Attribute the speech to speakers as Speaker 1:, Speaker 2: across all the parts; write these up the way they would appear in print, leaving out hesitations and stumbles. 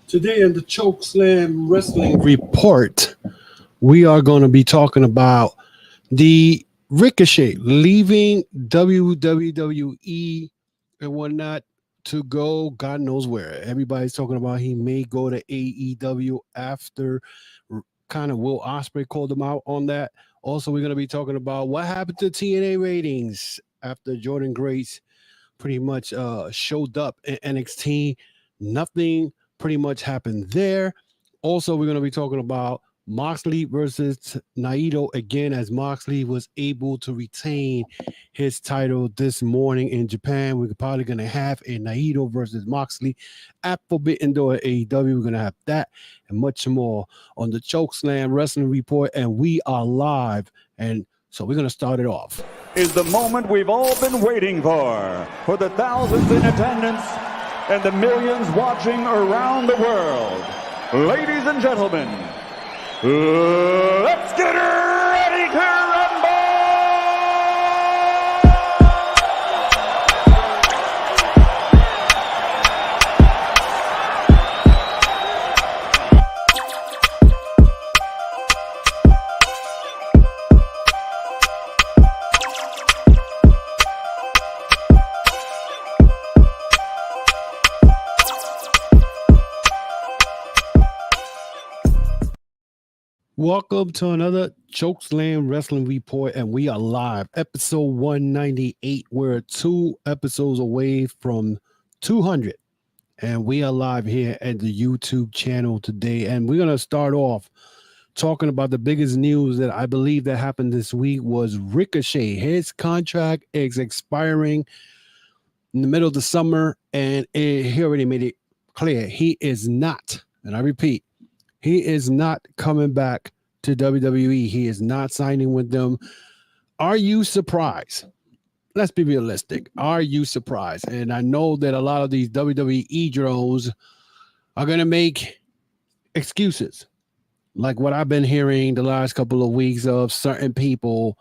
Speaker 1: Today in the Chokeslam Wrestling Report, we are going to be talking about the Ricochet leaving WWE and whatnot to go God knows where. Everybody's talking about he may go to AEW after kind of Will Ospreay called him out on that. Also, we're going to be talking about what happened to TNA ratings after Jordynn Grace pretty much showed up in NXT. Nothing pretty much happened there. Also, we're going to be talking about Moxley versus Naito again, as Moxley was able to retain his title this morning in Japan. We're probably going to have a Naito versus Moxley at Forbidden Door at AEW. We're going to have that and much more on the Chokeslam Wrestling Report, and we are live. And so we're going to start it off.
Speaker 2: Is the moment we've all been waiting for the thousands in attendance and the millions watching around the world. Ladies and gentlemen, let's get ready to rumble!
Speaker 1: Welcome to another Chokeslam Wrestling Report, and we are live. Episode 198. We're 2 episodes away from 200, and we are live here at the YouTube channel today. And we're going to start off talking about the biggest news that I believe that happened this week was Ricochet. His contract is expiring in the middle of the summer, and he already made it clear he is not, and I repeat, he is not coming back to WWE. He is not signing with them. Are you surprised? Let's be realistic. Are you surprised? And I know that a lot of these WWE drones are going to make excuses, like what I've been hearing the last couple of weeks of certain people.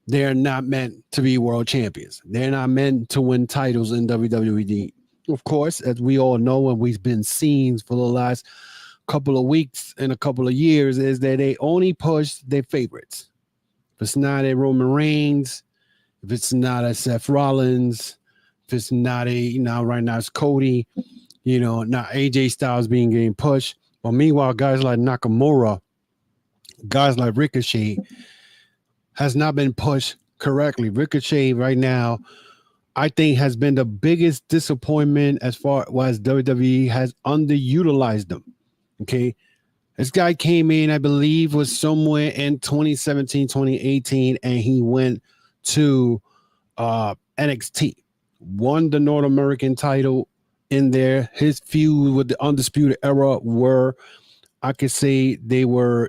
Speaker 1: They're not meant to be world champions. They're not meant to win titles in WWE. Of course, as we all know, and we've been seeing for the last couple of weeks and a couple of years, is that they only push their favorites. If it's not a Roman Reigns, if it's not a Seth Rollins, if it's not a, right now it's Cody, not AJ Styles getting pushed. But meanwhile, guys like Nakamura, guys like Ricochet has not been pushed correctly. Ricochet right now, I think, has been the biggest disappointment as far as WWE has underutilized them. Okay, this guy came in, I believe, was somewhere in 2017, 2018, and he went to NXT, won the North American title in there. His feud with the Undisputed Era were, I could say, they were,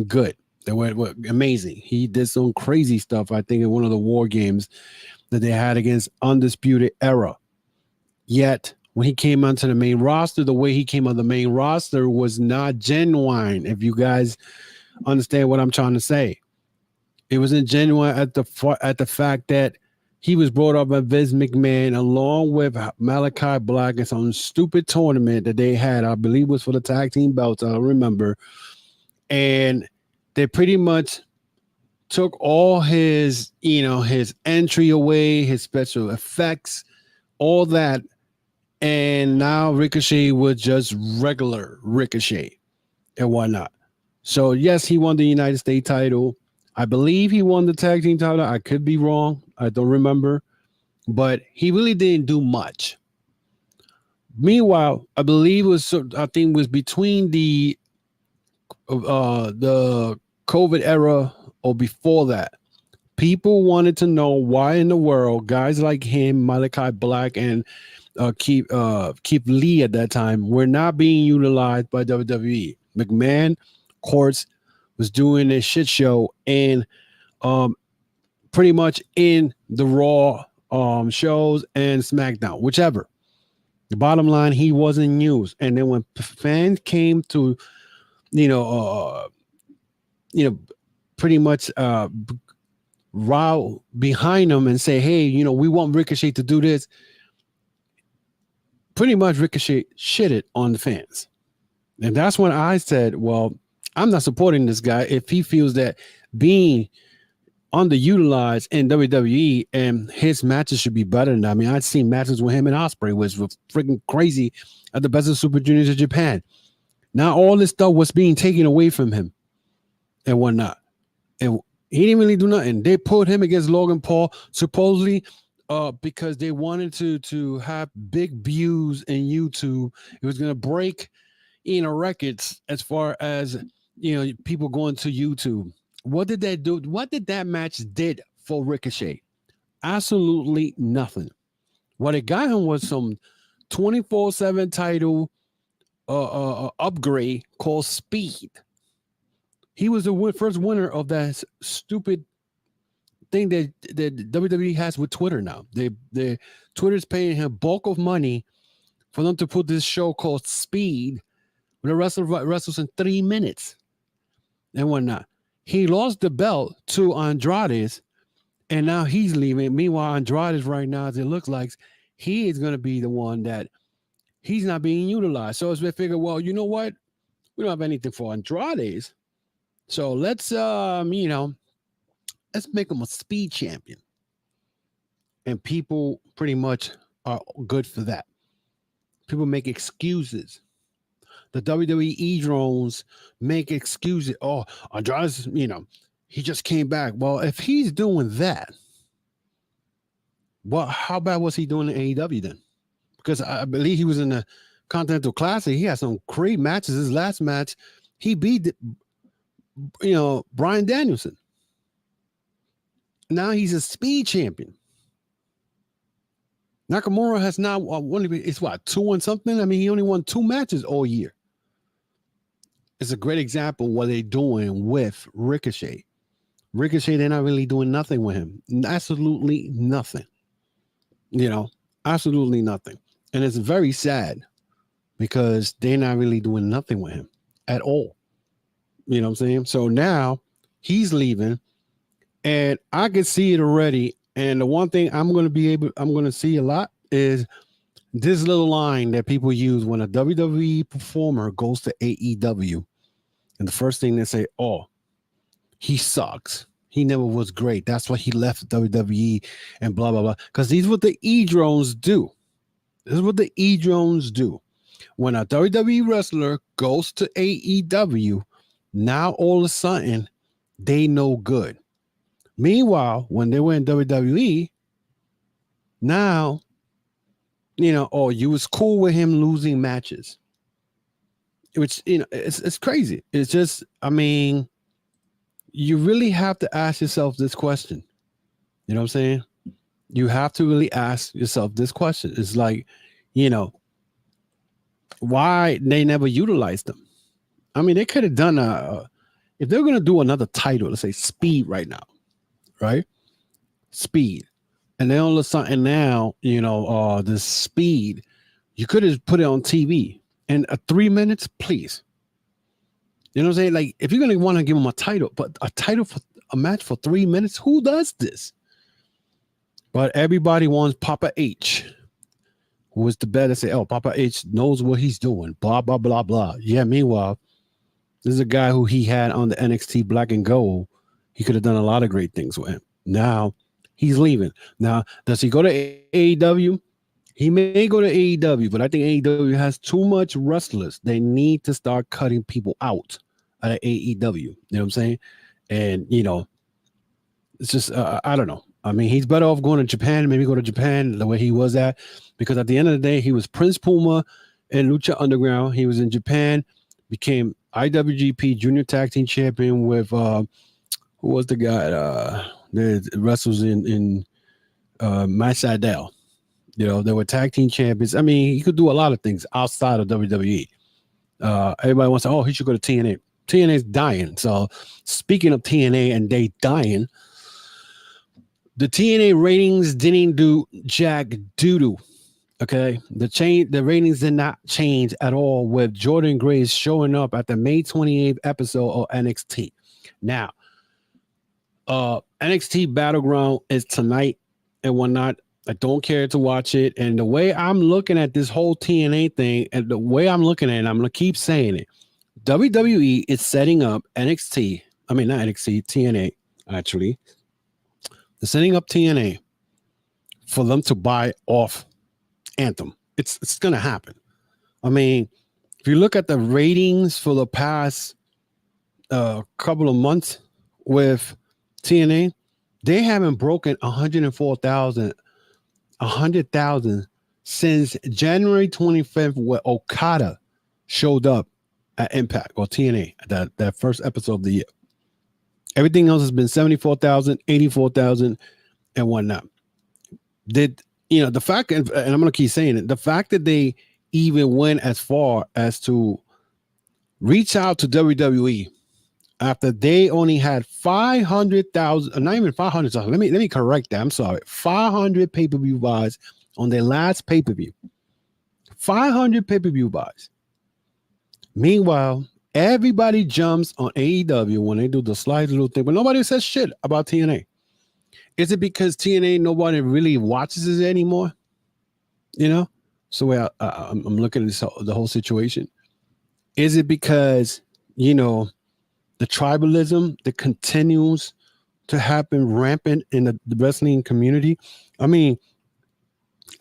Speaker 1: good. They were amazing. He did some crazy stuff, I think, in one of the war games that they had against Undisputed Era. Yet, when he came onto the main roster, the way he came on the main roster was not genuine. If you guys understand what I'm trying to say, it wasn't genuine at the fact that he was brought up by Vince McMahon along with Malachi Black in some stupid tournament that they had. I believe was for the tag team belts. I don't remember. And they pretty much took all his, his entry away, his special effects, all that. And now Ricochet was just regular Ricochet and whatnot. So, yes, he won the United States title. I believe he won the tag team title. I could be wrong. I don't remember. But he really didn't do much. Meanwhile, I believe it was between the COVID era or before that. People wanted to know why in the world guys like him, Malachi Black, and Keith Lee at that time were not being utilized by WWE. McMahon, of course, was doing a shit show and pretty much in the Raw shows and SmackDown, whichever. The bottom line, he wasn't used. And then when fans came to, pretty much row behind him and say, hey, we want Ricochet to do this, pretty much Ricochet shitted on the fans. And that's when I said, well, I'm not supporting this guy if he feels that being underutilized in WWE and his matches should be better than that. I mean, I'd seen matches with him and Ospreay, which were freaking crazy at the Best of Super Juniors of Japan. Now all this stuff was being taken away from him and whatnot. And he didn't really do nothing. They put him against Logan Paul, supposedly because they wanted to have big views in YouTube. It was going to break, records as far as, people going to YouTube. What did that do? What did that match did for Ricochet? Absolutely nothing. What it got him was some 24/7 title upgrade called Speed. He was the first winner of that stupid thing that WWE has with Twitter now. Twitter's paying him bulk of money for them to put this show called Speed, where the wrestler wrestles in 3 minutes and whatnot. He lost the belt to Andrade, and now he's leaving. Meanwhile, Andrade right now, as it looks like, he is going to be the one that he's not being utilized. So as we figure, well, you know what? We don't have anything for Andrade. So let's, let's make him a speed champion. And people pretty much are good for that. People make excuses. The WWE drones make excuses. Oh, Andrade's, he just came back. Well, if he's doing that, well, how bad was he doing in AEW then? Because I believe he was in the Continental Classic. He had some great matches. His last match, he beat, Bryan Danielson. Now he's a speed champion. Nakamura has now won. It's what, 2 and something? I mean, he only won 2 matches all year. It's a great example of what they're doing with Ricochet. Ricochet, they're not really doing nothing with him. Absolutely nothing. Absolutely nothing. And it's very sad because they're not really doing nothing with him at all. You know what I'm saying? So now he's leaving, and I can see it already. And the one thing I'm going to see a lot is this little line that people use when a WWE performer goes to AEW. And the first thing they say, oh, he sucks. He never was great. That's why he left WWE and blah, blah, blah. Because these are what the E-drones do. This is what the E-drones do. When a WWE wrestler goes to AEW, now all of a sudden, they no good. Meanwhile, when they were in WWE, now, oh, you was cool with him losing matches. Which, it's crazy. It's just, I mean, you really have to ask yourself this question. You know what I'm saying? You have to really ask yourself this question. It's like, why they never utilized them. I mean, they could have done if they're going to do another title, let's say Speed right now, right? Speed. And then all of a sudden now, this Speed, you could have put it on TV in 3 minutes, please. You know what I'm saying? Like, if you're going to want to give them a title, but a title for a match for 3 minutes, who does this? But everybody wants Papa H, who is the better. Say, oh, Papa H knows what he's doing, blah, blah, blah, blah. Yeah, meanwhile, this is a guy who he had on the NXT Black and Gold. He could have done a lot of great things with him. Now, he's leaving. Now, does he go to AEW? He may go to AEW, but I think AEW has too much wrestlers. They need to start cutting people out of AEW. You know what I'm saying? And, it's just, I don't know. I mean, he's better off going to Japan, maybe go to Japan the way he was at, because at the end of the day, he was Prince Puma in Lucha Underground. He was in Japan, became IWGP Junior Tag Team Champion with, who was the guy that wrestles in Matt Sydal. They were tag team champions. I mean, he could do a lot of things outside of WWE. Everybody wants to, oh, he should go to TNA. TNA's dying. So speaking of TNA and they dying, the TNA ratings didn't do jack doo-doo. Okay. The ratings did not change at all with Jordynn Grace showing up at the May 28th episode of NXT. Now, NXT Battleground is tonight and whatnot. I don't care to watch it. And the way I'm looking at this whole TNA thing, and the way I'm looking at it, I'm going to keep saying it. WWE is setting up NXT. I mean, not NXT, TNA, actually. They're setting up TNA for them to buy off Anthem. It's going to happen. I mean, if you look at the ratings for the past couple of months with TNA, they haven't broken 100,000 since January 25th, where Okada showed up at Impact or TNA, that first episode of the year. Everything else has been 74,000, 84,000, and whatnot. The fact, and I'm going to keep saying it, the fact that they even went as far as to reach out to WWE after they only had 500,000, not even 500,000. Let me correct that. I'm sorry. 500 pay-per-view buys on their last pay-per-view. 500 pay-per-view buys. Meanwhile, everybody jumps on AEW when they do the slight little thing, but nobody says shit about TNA. Is it because TNA nobody really watches it anymore? So I'm looking at the whole situation. Is it because the tribalism that continues to happen rampant in the wrestling community? I mean,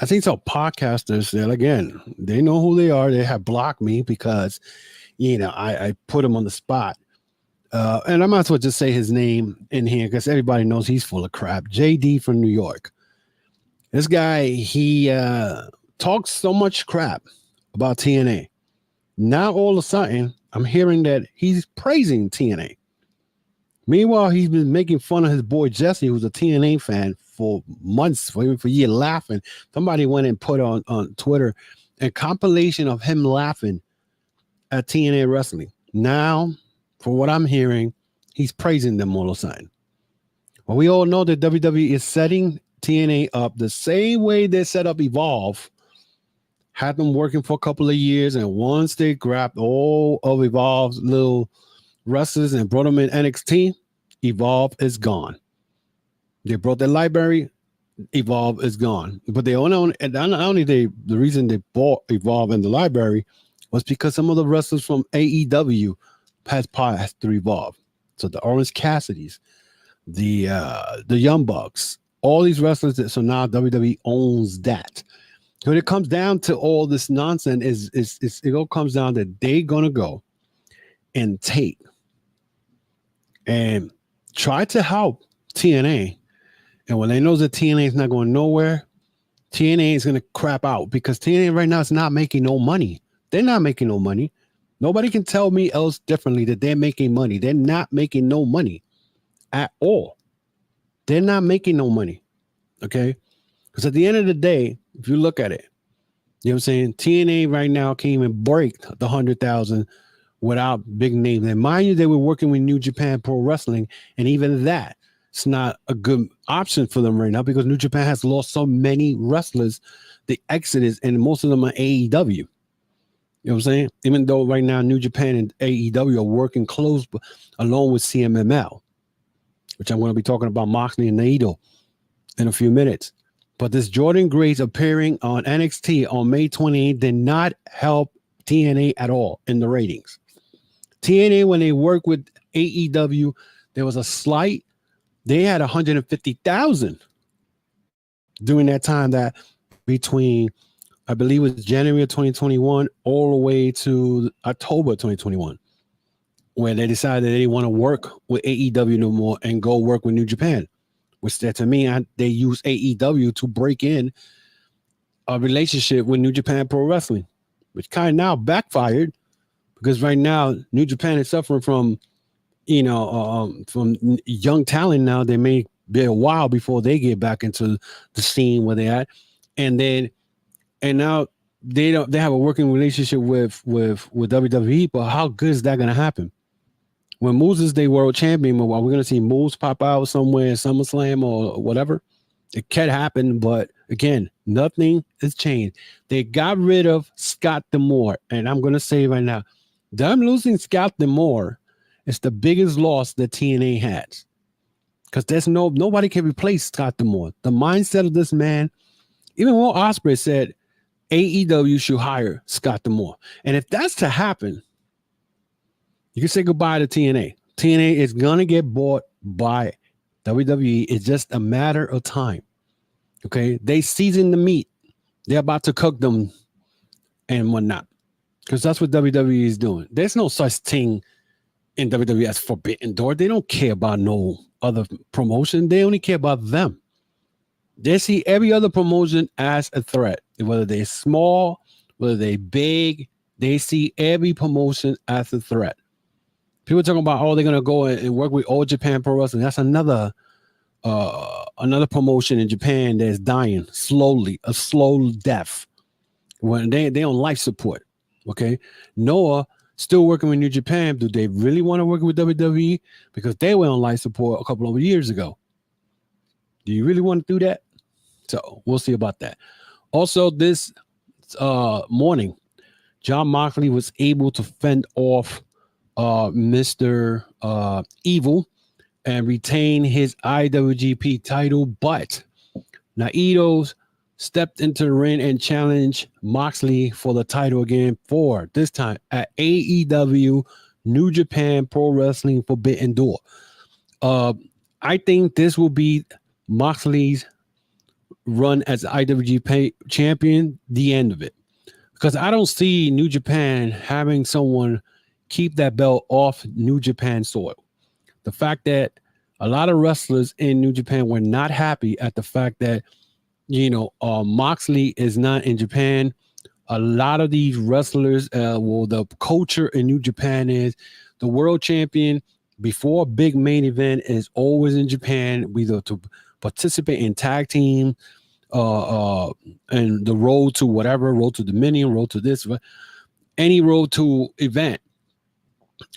Speaker 1: I think some podcasters that, again, they know who they are. They have blocked me because I put him on the spot. And I might as well just say his name in here because everybody knows he's full of crap. JD from New York. This guy, he talks so much crap about TNA. Now all of a sudden, I'm hearing that he's praising TNA. Meanwhile, he's been making fun of his boy Jesse, who's a TNA fan, for months, for years, laughing. Somebody went and put on Twitter a compilation of him laughing at TNA wrestling. Now, for what I'm hearing, he's praising them all of a sudden. Well, we all know that WWE is setting TNA up the same way they set up Evolve, had them working for a couple of years, and once they grabbed all of Evolve's little wrestlers and brought them in NXT, Evolve is gone. They brought their library, Evolve is gone. But they only the reason they bought Evolve in the library was because some of the wrestlers from AEW has passed through Evolve. So the Orange Cassidys, the Young Bucks, all these wrestlers so now WWE owns that. When it comes down to all this nonsense, it all comes down that they're gonna go and take and try to help TNA. And when they know that TNA is not going nowhere, TNA is gonna crap out because TNA right now is not making no money. They're not making no money. Nobody can tell me else differently that they're making money. They're not making no money at all. They're not making no money. Okay? Because at the end of the day, if you look at it, you know what I'm saying? TNA right now can't even break the 100,000 without big names. And mind you, they were working with New Japan Pro Wrestling, and even that, it's not a good option for them right now because New Japan has lost so many wrestlers, the exodus, and most of them are AEW. You know what I'm saying? Even though right now New Japan and AEW are working close along with CMML, which I'm going to be talking about Moxley and Naito in a few minutes. But this Jordynn Grace appearing on NXT on May 28th did not help TNA at all in the ratings. TNA, when they worked with AEW, there was a slight, they had 150,000 during that time, that between, I believe it was January of 2021 all the way to October 2021, where they decided they didn't want to work with AEW no more and go work with New Japan, which said to me, they use AEW to break in a relationship with New Japan Pro Wrestling, which kind of now backfired because right now New Japan is suffering from, from young talent. Now they may be a while before they get back into the scene where they're at, and now they have a working relationship with WWE. But how good is that going to happen? When Moose is the world champion, are we going to see Moose pop out somewhere in SummerSlam or whatever? It can happen, but again, nothing has changed. They got rid of Scott D'Amore, and I'm going to say right now, them losing Scott D'Amore is the biggest loss that TNA has, because there's nobody can replace Scott D'Amore. The mindset of this man Even Will Ospreay said AEW should hire Scott D'Amore. And if that's to happen, you can say goodbye to TNA. TNA is going to get bought by WWE. It's just a matter of time. Okay? They season the meat. They're about to cook them and whatnot. Because that's what WWE is doing. There's no such thing in WWE as Forbidden Door. They don't care about no other promotion. They only care about them. They see every other promotion as a threat. Whether they're small, whether they're big, they see every promotion as a threat. People talking about, oh, they're going to go and work with All Japan Pro Wrestling. That's another promotion in Japan that's dying slowly, a slow death. When they on life support. Okay. Noah still working with New Japan. Do they really want to work with WWE? Because they were on life support a couple of years ago. Do you really want to do that? So we'll see about that. Also, this morning, Jon Moxley was able to fend off Mr. Evil and retain his IWGP title, but Naito stepped into the ring and challenged Moxley for the title again for this time at AEW New Japan Pro Wrestling Forbidden Door. I think this will be Moxley's run as IWGP champion, the end of it. Because I don't see New Japan having someone keep that belt off New Japan soil. The fact that a lot of wrestlers in New Japan were not happy at the fact that, Moxley is not in Japan. A lot of these wrestlers, the culture in New Japan is the world champion before a big main event is always in Japan, either to participate in tag team, and the road to whatever, road to Dominion, road to this, any road to event.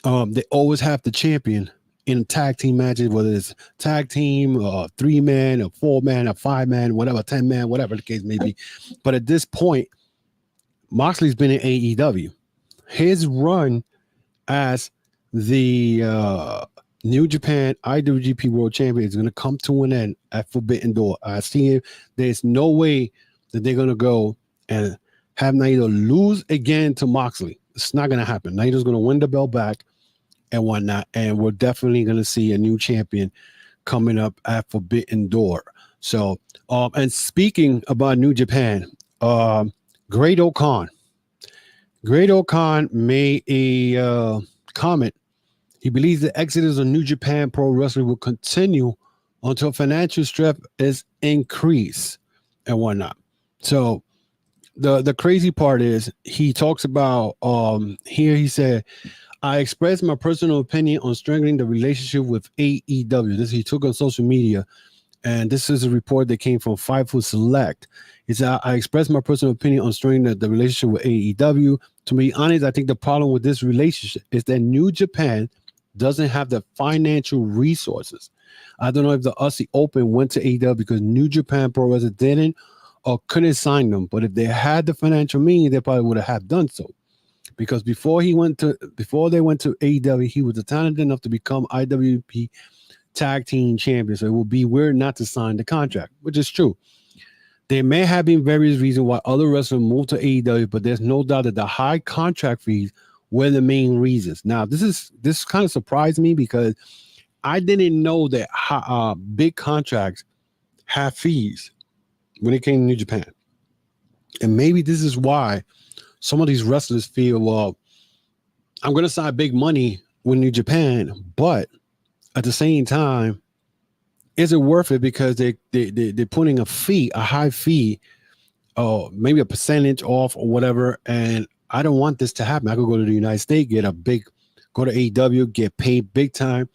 Speaker 1: They always have the champion in tag team matches, whether it's tag team, 3-man, a 4-man, a 5-man, whatever, 10-man, whatever the case may be. But at this point, Moxley's been in AEW. His run as the New Japan IWGP World Champion is going to come to an end at Forbidden Door. I see it. There's no way that they're going to go and have Naito lose again to Moxley. It's not going to happen. Naito's going to win the belt back and whatnot, and we're definitely going to see a new champion coming up at Forbidden Door. So, and speaking about New Japan, Great O'Khan made a comment. He believes the exodus of New Japan Pro Wrestling will continue until financial strength is increased and whatnot. So the crazy part is he talks about here he said, I expressed my personal opinion on strengthening the relationship with AEW. This he took on social media, and this is a report that came from Fightful Select. He said, I expressed my personal opinion on strengthening the relationship with AEW. To be honest, I think the problem with this relationship is that New Japan doesn't have the financial resources. I don't know if the Aussie Open went to AEW because New Japan Pro Wrestling didn't or couldn't sign them. But if they had the financial means, they probably would have done so. Because before they went to AEW, he was talented enough to become IWGP Tag Team Champion. So it would be weird not to sign the contract, which is true. There may have been various reasons why other wrestlers moved to AEW, but there's no doubt that the high contract fees were the main reasons. Now, this kind of surprised me because I didn't know that big contracts have fees when it came to New Japan. And maybe this is why some of these wrestlers feel, well, I'm going to sign big money with New Japan, but at the same time, is it worth it? Because they're putting a high fee, maybe a percentage off or whatever, and I don't want this to happen. I could go to the United States, go to AEW, get paid big time,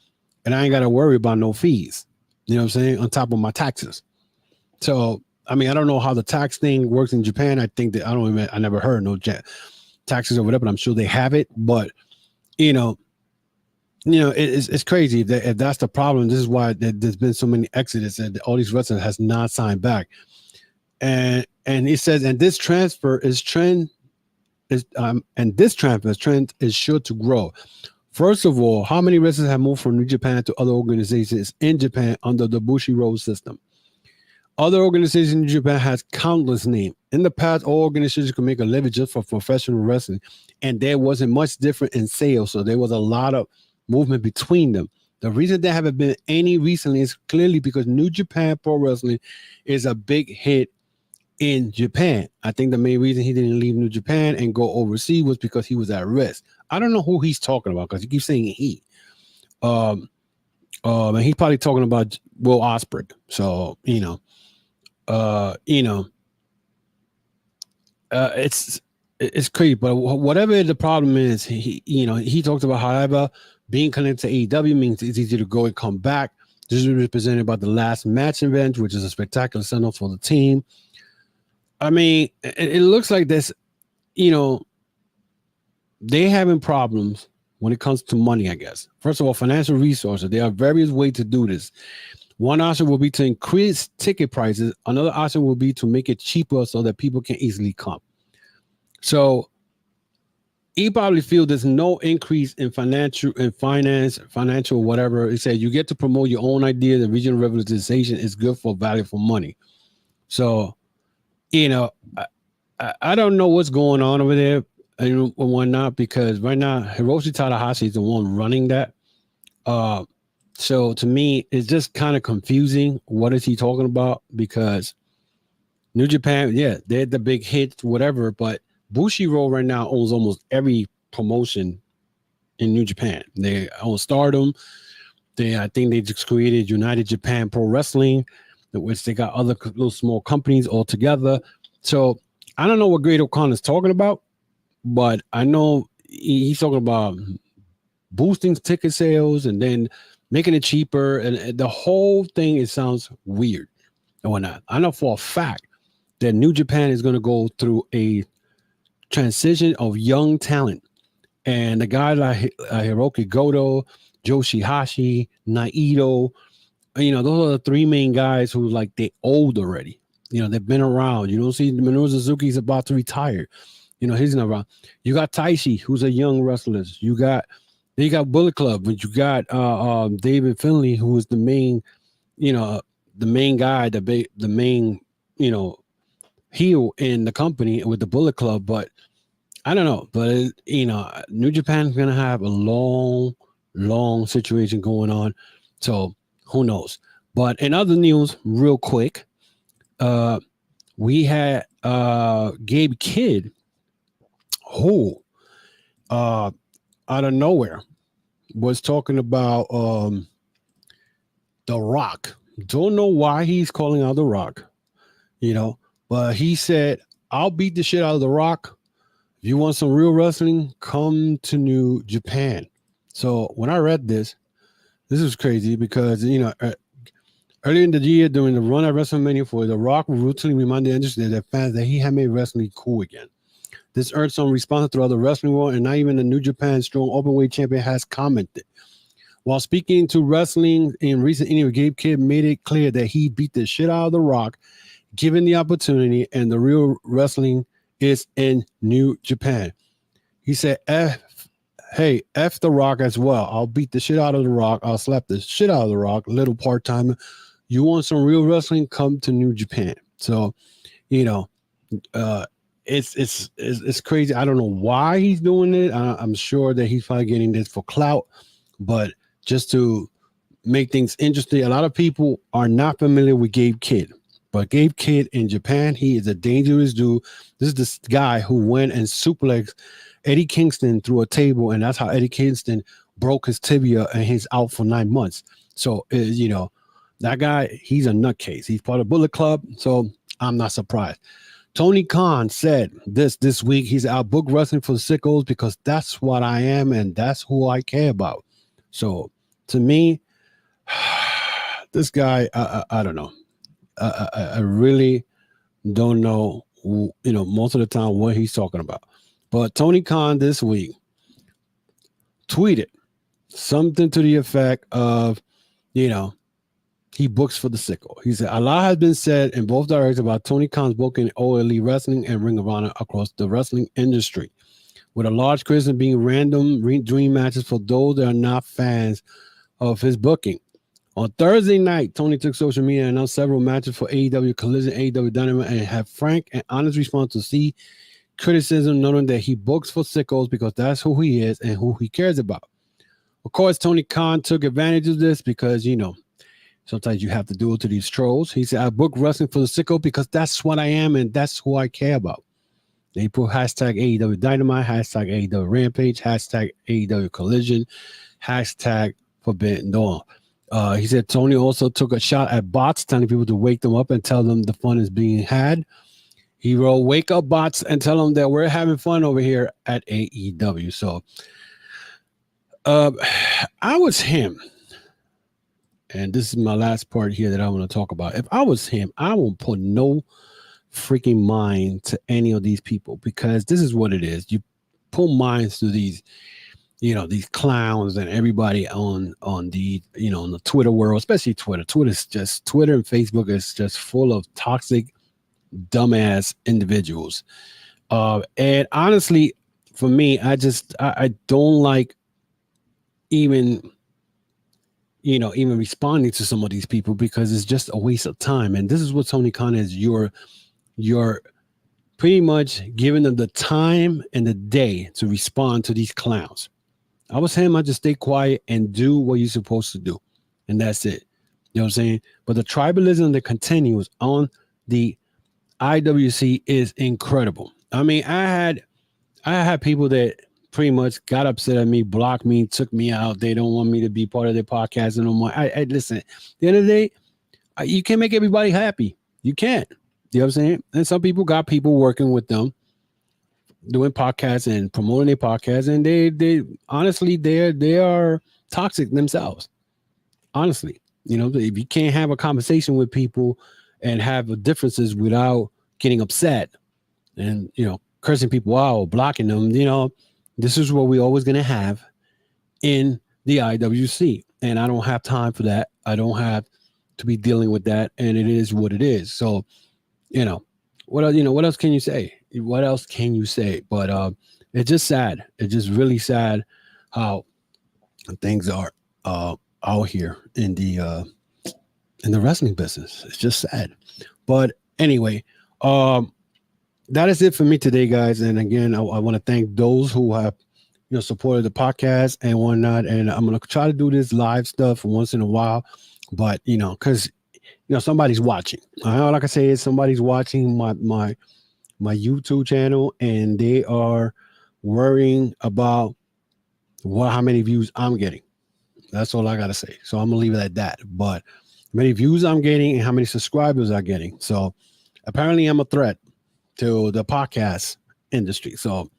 Speaker 1: and I ain't got to worry about no fees. You know what I'm saying? On top of my taxes. So, I mean, I don't know how the tax thing works in Japan. I think that I never heard no taxes or whatever, but I'm sure they have it. But, it's crazy if that's the problem. This is why there's been so many exodus and all these wrestlers has not signed back. And it says, and this transfer is trend is sure to grow. First of all, how many wrestlers have moved from New Japan to other organizations in Japan under the Bushiroad system? Other organizations in Japan has countless names. In the past, all organizations could make a living just for professional wrestling, and there wasn't much different in sales, so there was a lot of movement between them. The reason there haven't been any recently is clearly because New Japan Pro Wrestling is a big hit in Japan. I think the main reason he didn't leave New Japan and go overseas was because he was at risk. I don't know who he's talking about because he keeps saying he. And he's probably talking about Will Ospreay. So, it's crazy, but whatever the problem is, he talks about however being connected to AEW means it's easy to go and come back. This is represented by the last match event, which is a spectacular send-off for the team. I mean, it looks like this, they having problems when it comes to money, I guess. First of all, financial resources. There are various ways to do this. One option will be to increase ticket prices. Another option will be to make it cheaper so that people can easily come. So he probably feels there's no increase in financial whatever. He said you get to promote your own idea. The regional revitalization is good for value for money. So, I don't know what's going on over there and whatnot, because right now Hiroshi Tanahashi is the one running that. So to me, it's just kind of confusing. What is he talking about? Because New Japan, yeah, they're the big hit, whatever, but Bushiroad right now owns almost every promotion in New Japan. They own Stardom. I think they just created United Japan Pro Wrestling, which they got other little small companies all together. So I don't know what Great O'Connor is talking about, but I know he's talking about boosting ticket sales and then making it cheaper. And the whole thing, it sounds weird and whatnot. I know for a fact that New Japan is going to go through a transition of young talent. And the guys like Hiroki Goto, Yoshihashi, Naito, those are the three main guys who like they old already. They've been around. You don't see Minoru Suzuki's about to retire. He's not around. You got Taishi, who's a young wrestler. You got Bullet Club, but you got David Finlay, who is the main, the main guy, the main, heel in the company with the Bullet Club. But I don't know. But New Japan's gonna have a long situation going on. So who knows? But in other news, real quick, we had Gabe Kidd, who out of nowhere was talking about The Rock. Don't know why he's calling out The Rock, but he said, I'll beat the shit out of The Rock. If you want some real wrestling, come to New Japan. So when I read this is crazy because, earlier in the year during the run at WrestleMania 4, The Rock routinely reminded interested that fans that he had made wrestling cool again. This earned some response throughout the wrestling world, and not even the New Japan Strong Openweight champion has commented. While speaking to wrestling in recent interview, Gabe Kidd made it clear that he beat the shit out of The Rock, given the opportunity, and the real wrestling is in New Japan. He said, F The Rock as well. I'll beat the shit out of The Rock. I'll slap the shit out of The Rock, little part-timer. You want some real wrestling? Come to New Japan. So, it's crazy. I don't know why he's doing it. I'm sure that he's probably getting this for clout, but just to make things interesting, a lot of people are not familiar with Gabe Kidd. But Gabe Kidd in Japan, he is a dangerous dude. This is this guy who went and suplexed Eddie Kingston through a table, and that's how Eddie Kingston broke his tibia and he's out for 9 months. So, that guy, he's a nutcase. He's part of Bullet Club, so I'm not surprised. Tony Khan said this week, he's out book wrestling for the sickos because that's what I am and that's who I care about. So, to me, this guy, I don't know. I really don't know, most of the time what he's talking about. But Tony Khan this week tweeted something to the effect of, he books for the sickle. He said, a lot has been said in both directions about Tony Khan's booking OLE Wrestling and Ring of Honor across the wrestling industry, with a large criticism being random dream matches for those that are not fans of his booking. On Thursday night, Tony took social media and announced several matches for AEW Collision, AEW Dynamite, and had frank and honest response to see criticism, noting that he books for sickos because that's who he is and who he cares about. Of course, Tony Khan took advantage of this because, you know, sometimes you have to do it to these trolls. He said, I book wrestling for the sicko because that's what I am and that's who I care about. They put hashtag AEW Dynamite, hashtag AEW Rampage, hashtag AEW Collision, hashtag Forbidden Door. He said Tony also took a shot at bots, telling people to wake them up and tell them the fun is being had. He wrote, wake up bots and tell them that we're having fun over here at AEW. So I was him. And this is my last part here that I want to talk about. If I was him, I won't put no freaking mind to any of these people, because this is what it is. You pull minds to these, you know, these clowns and everybody on the, you know, in the Twitter world, especially Twitter. Twitter and Facebook is just full of toxic, dumbass individuals. And honestly, for me, I don't like even responding to some of these people, because it's just a waste of time. And this is what Tony Khan is. You're pretty much giving them the time and the day to respond to these clowns. I was him. I just stay quiet and do what you're supposed to do. And that's it. You know what I'm saying? But the tribalism that continues on the IWC is incredible. I mean, I had people that pretty much got upset at me, blocked me, took me out. They don't want me to be part of their podcast no more. I listen, at the end of the day, you can't make everybody happy. You can't. You know what I'm saying? And some people got people working with them, doing podcasts and promoting their podcasts, and they honestly, they are toxic themselves. Honestly, you know, if you can't have a conversation with people and have differences without getting upset and, you know, cursing people out or blocking them, you know, this is what we're always going to have in the IWC. And I don't have time for that. I don't have to be dealing with that. And it is what it is. So, you know, what else can you say? What else can you say? But it's just sad. It's just really sad how things are out here in the wrestling business. It's just sad. But anyway, that is it for me today, guys. And again, I want to thank those who have, you know, supported the podcast and whatnot. And I'm going to try to do this live stuff once in a while, but, you know, because, you know, somebody's watching. All I can say is somebody's watching my YouTube channel, and they are worrying about how many views I'm getting. That's all I got to say. So I'm going to leave it at that. But how many views I'm getting and how many subscribers I'm getting. So apparently I'm a threat to the podcast industry. So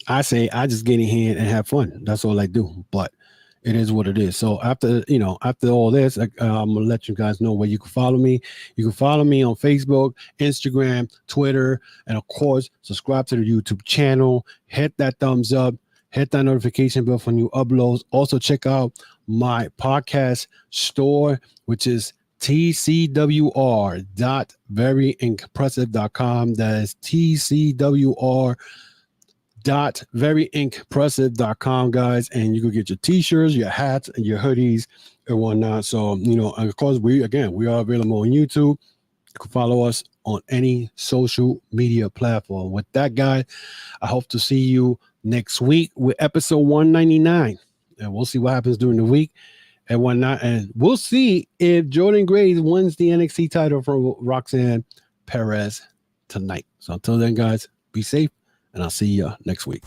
Speaker 1: I say I just get in here and have fun. That's all I do. But it is what it is. So after all this, I'm gonna let you guys know where you can follow me. You can follow me on Facebook, Instagram, Twitter, and of course, subscribe to the YouTube channel. Hit that thumbs up. Hit that notification bell for new uploads. Also, check out my podcast store, which is TCWR.veryimpressive.com. That is TCWR.veryimpressive.com, guys. And you can get your t-shirts, your hats, and your hoodies and whatnot. So, you know, of course, we are available on YouTube. You can follow us on any social media platform. With that, guys, I hope to see you next week with episode 199. And we'll see what happens during the week and whatnot. And we'll see if Jordynn Grace wins the NXT title from Roxanne Perez tonight. So until then, guys, be safe, and I'll see you next week.